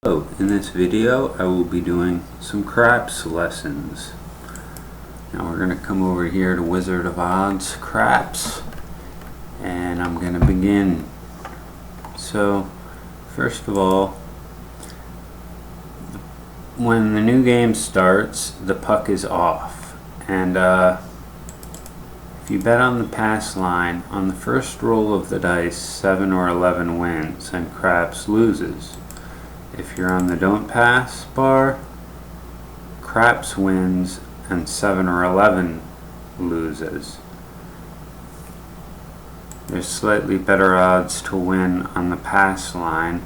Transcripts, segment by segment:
So, in this video I will be doing some craps lessons. Now we're going to come over here to Wizard of Odds craps and I'm going to begin. So first of all, when the new game starts, the puck is off, and if you bet on the pass line, on the first roll of the dice 7 or 11 wins and craps loses. If you're on the don't pass bar, craps wins and 7 or 11 loses. There's slightly better odds to win on the pass line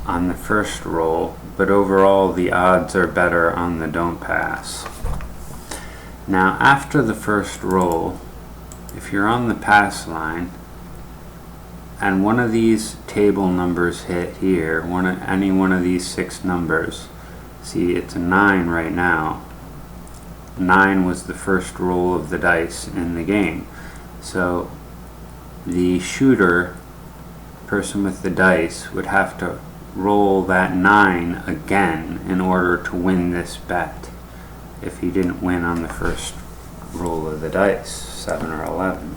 on the first roll, but overall the odds are better on the don't pass. Now after the first roll, if you're on the pass line and one of these table numbers hit here, any one of these 6 numbers, see it's a 9 right now. 9 was the first roll of the dice in the game. So the shooter, person with the dice, would have to roll that 9 again in order to win this bet if he didn't win on the first roll of the dice, 7 or 11.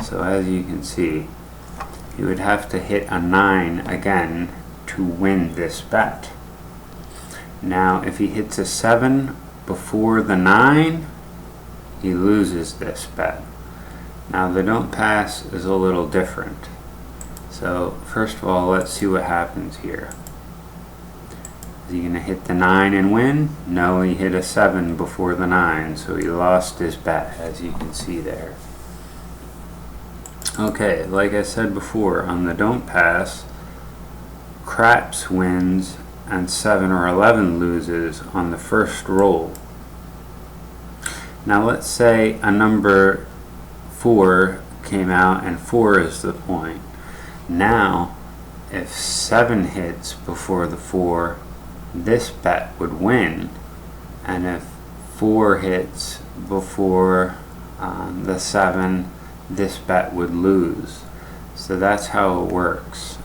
So as you can see, he would have to hit a 9 again to win this bet. Now if he hits a 7 before the 9, he loses this bet. Now the don't pass is a little different. So first of all, let's see what happens here. Is he going to hit the 9 and win? No, he hit a 7 before the 9, so he lost his bet, as you can see there. Okay, like I said before, on the don't pass, craps wins and 7 or 11 loses on the first roll. Now let's say a number 4 came out and 4 is the point. Now if 7 hits before the 4, this bet would win, and if 4 hits before the 7, this bet would lose. So that's how it works.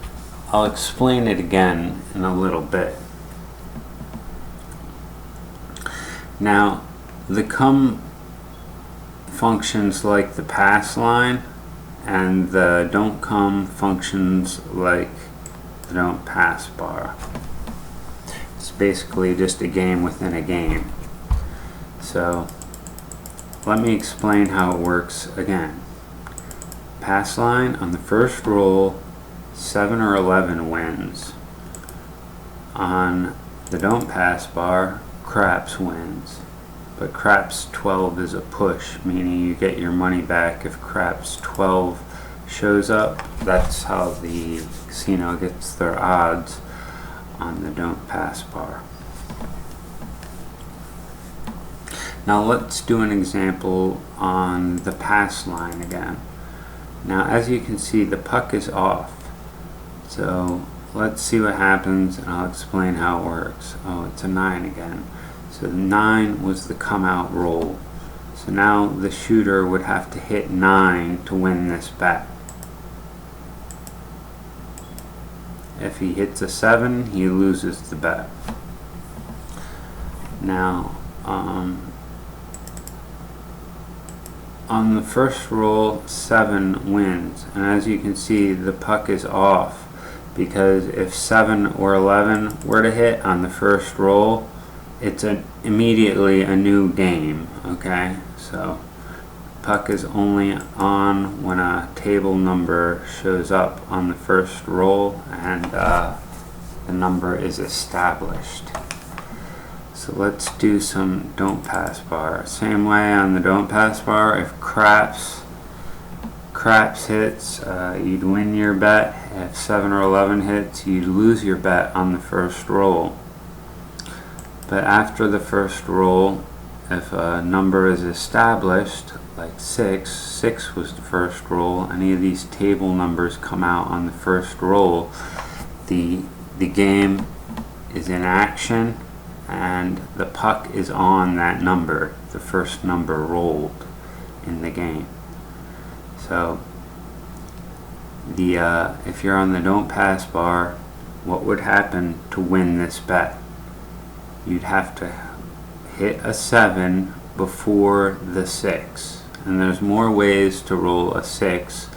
I'll explain it again in a little bit. Now the come functions like the pass line, and the don't come functions like the don't pass bar. It's basically just a game within a game. So let me explain how it works again. Pass line, on the first roll 7 or 11 wins. On the don't pass bar, craps wins. But craps 12 is a push, meaning you get your money back if craps 12 shows up. That's how the casino gets their odds on the don't pass bar. Now let's do an example on the pass line again. Now as you can see, the puck is off. So let's see what happens and I'll explain how it works. Oh, it's a 9 again. So 9 was the come out roll. So now the shooter would have to hit 9 to win this bet. If he hits a 7, he loses the bet. Now on the first roll 7 wins, and as you can see the puck is off, because if 7 or 11 were to hit on the first roll, it's immediately a new game. Okay, so puck is only on when a table number shows up on the first roll and the number is established. So let's do some don't pass bar. Same way on the don't pass bar, if craps hits, you'd win your bet. If 7 or 11 hits, you'd lose your bet on the first roll. But after the first roll, if a number is established, like 6 was the first roll, any of these table numbers come out on the first roll, the game is in action and the puck is on that number, the first number rolled in the game. So if you're on the don't pass bar, what would happen to win this bet? You'd have to hit a 7 before the 6. And there's more ways to roll a 6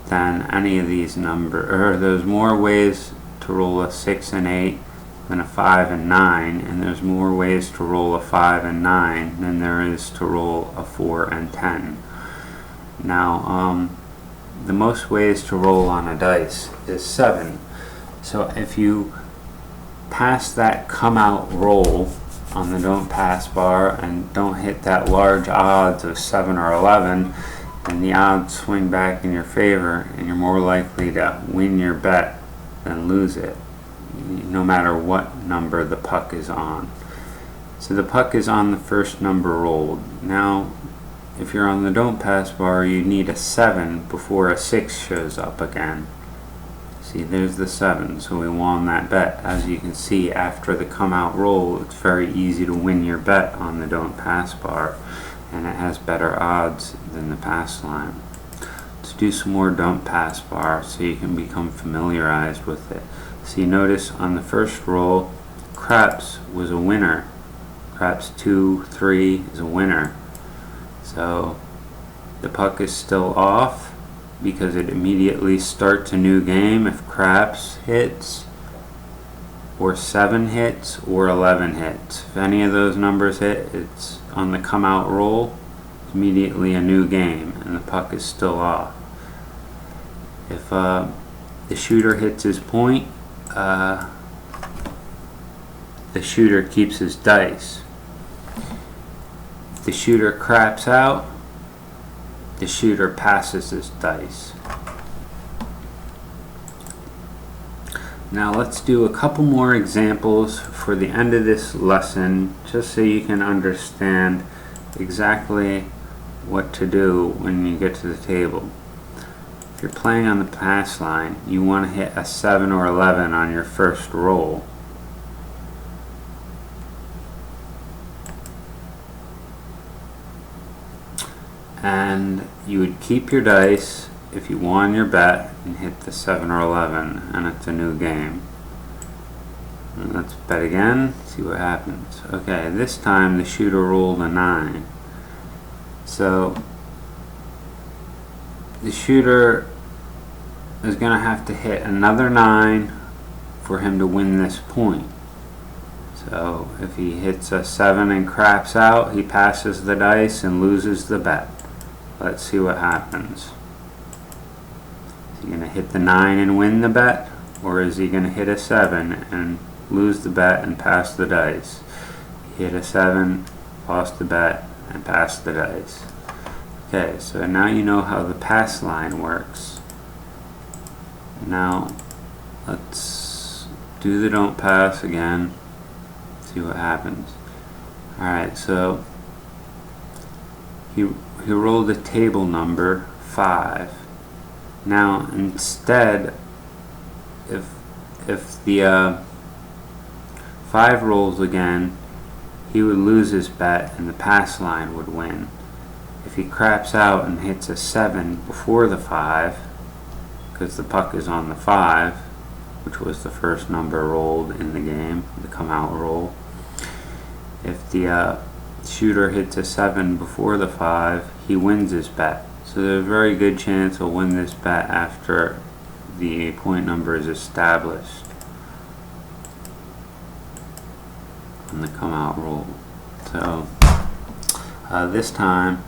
than any of these numbers, or there's more ways to roll a 6 and 8 than a 5 and 9, and there's more ways to roll a 5 and 9 than there is to roll a 4 and 10. Now, the most ways to roll on a dice is 7. So if you pass that come out roll on the don't pass bar and don't hit that large odds of 7 or 11, then the odds swing back in your favor and you're more likely to win your bet than lose it, no matter what number the puck is on. So the puck is on the first number rolled. Now, if you're on the don't pass bar, you need a 7 before a 6 shows up again. See, there's the 7, so we won that bet. As you can see, after the come out roll, it's very easy to win your bet on the don't pass bar, and it has better odds than the pass line. Let's do some more don't pass bar so you can become familiarized with it. So you notice on the first roll, craps was a winner. Craps 2, 3 is a winner. So the puck is still off because it immediately starts a new game if craps hits, or 7 hits, or 11 hits. If any of those numbers hit, it's on the come out roll, it's immediately a new game and the puck is still off. If the shooter hits his point, the shooter keeps his dice. If the shooter craps out, the shooter passes his dice. Now let's do a couple more examples for the end of this lesson, just so you can understand exactly what to do when you get to the table. If you're playing on the pass line, you want to hit a 7 or 11 on your first roll. And you would keep your dice if you won your bet and hit the 7 or 11, and it's a new game. And let's bet again, see what happens. Okay, this time the shooter rolled a 9. So the shooter is going to have to hit another 9 for him to win this point. So if he hits a 7 and craps out, he passes the dice and loses the bet. Let's see what happens. Is he going to hit the 9 and win the bet? Or is he going to hit a 7 and lose the bet and pass the dice? He hit a 7, lost the bet, and passed the dice. Okay, so now you know how the pass line works. Now, let's do the don't pass again. See what happens. Alright, so he rolled a table number 5. Now instead, if the 5 rolls again, he would lose his bet and the pass line would win. If he craps out and hits a 7 before the 5, because the puck is on the 5, which was the first number rolled in the game, the come out roll. If the shooter hits a 7 before the 5, he wins his bet. So there's a very good chance he'll win this bet after the point number is established on the come out roll. So this time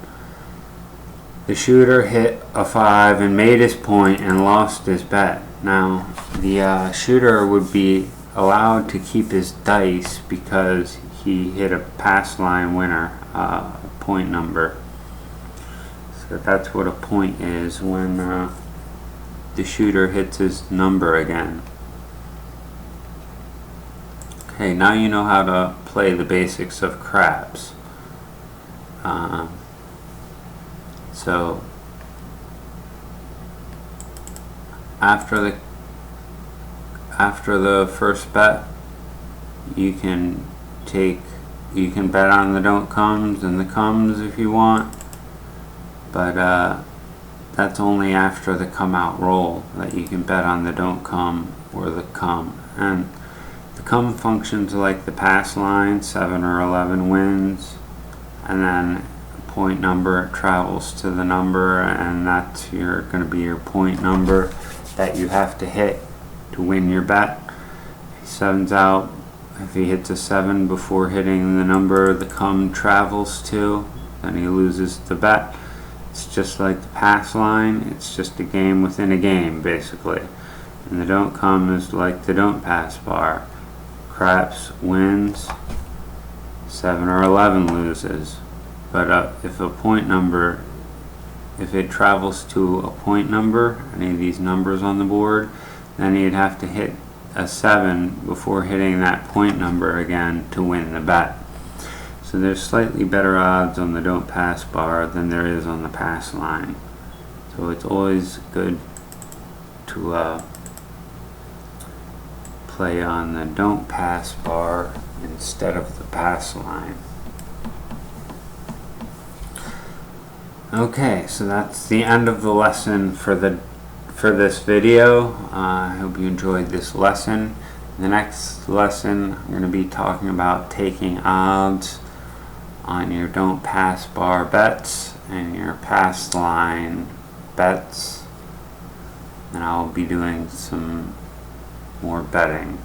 the shooter hit a 5 and made his point and lost his bet. Now the shooter would be allowed to keep his dice because he hit a pass line winner point number. So that's what a point is when the shooter hits his number again. Okay, now you know how to play the basics of craps. So after the first bet, you can bet on the don't comes and the comes if you want, but that's only after the come out roll that you can bet on the don't come or the come. And the come functions like the pass line, 7 or 11 wins, and then a point number travels to the number, and that's going to be your point number that you have to hit to win your bet. Seven's out. If he hits a 7 before hitting the number the come travels to, then he loses the bet. It's just like the pass line. It's just a game within a game, basically. And the don't come is like the don't pass bar. Craps wins, 7 or 11 loses. But if a point number, if it travels to a point number, any of these numbers on the board, then he'd have to hit a 7 before hitting that point number again to win the bet. So there's slightly better odds on the don't pass bar than there is on the pass line. So it's always good to play on the don't pass bar instead of the pass line. Okay, so that's the end of the lesson for this video. I hope you enjoyed this lesson. In the next lesson, I'm going to be talking about taking odds on your don't pass bar bets and your pass line bets. And I'll be doing some more betting.